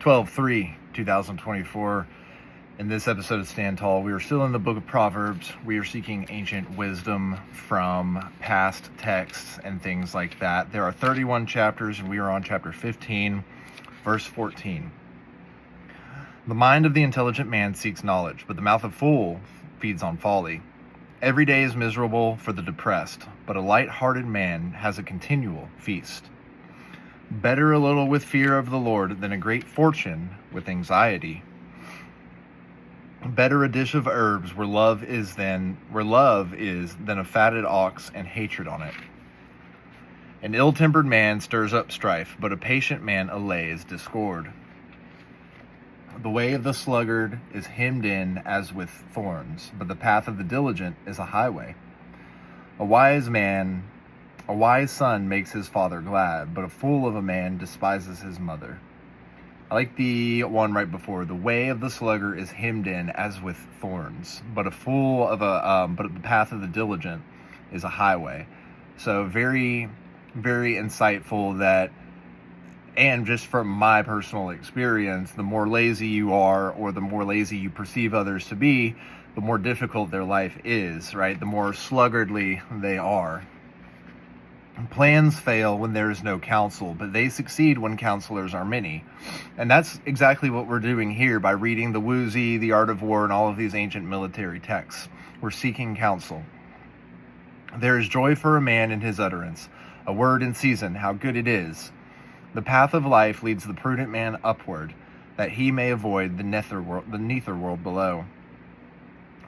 12/3, 2024. In this episode of Stand Tall, we are still in the book of Proverbs. We are seeking ancient wisdom from past texts and things like that. There are 31 chapters, and we are on chapter 15, verse 14. The mind of the intelligent man seeks knowledge, but the mouth of fool feeds on folly. Every day is miserable for the depressed, but a light-hearted man has a continual feast. Better a little with fear of the Lord than a great fortune with anxiety. Better a dish of herbs where love is than a fatted ox and hatred on it. An ill-tempered man stirs up strife, but a patient man allays discord. The way of the sluggard is hemmed in as with thorns, but the path of the diligent is a highway. A wise son makes his father glad, but a fool of a man despises his mother. I like the one right before. The way of the sluggard is hemmed in as with thorns, but the path of the diligent is a highway. So very, very insightful that, and just from my personal experience, the more lazy you are, or the more lazy you perceive others to be, the more difficult their life is, right? The more sluggardly they are. Plans fail when there is no counsel, but they succeed when counselors are many. And that's exactly what we're doing here by reading the Woozy, the Art of War, and all of these ancient military texts. We're seeking counsel. There is joy for a man in his utterance, a word in season, how good it is. The path of life leads the prudent man upward, that he may avoid the nether world below.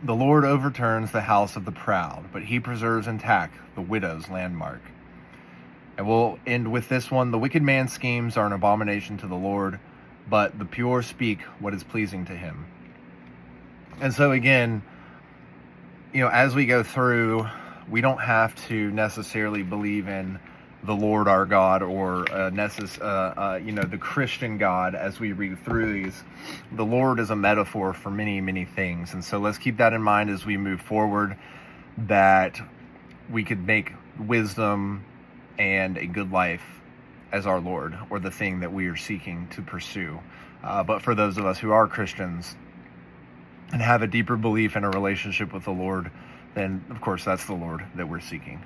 The Lord overturns the house of the proud, but he preserves intact the widow's landmark. And we'll end with this one. The wicked man's schemes are an abomination to the Lord, but the pure speak what is pleasing to him. And so again, as we go through, we don't have to necessarily believe in the Lord our God or the Christian God as we read through these. The Lord is a metaphor for many, many things. And so let's keep that in mind as we move forward, that we could make wisdom and a good life as our Lord, or the thing that we are seeking to pursue. But for those of us who are Christians and have a deeper belief in a relationship with the Lord, then of course that's the Lord that we're seeking.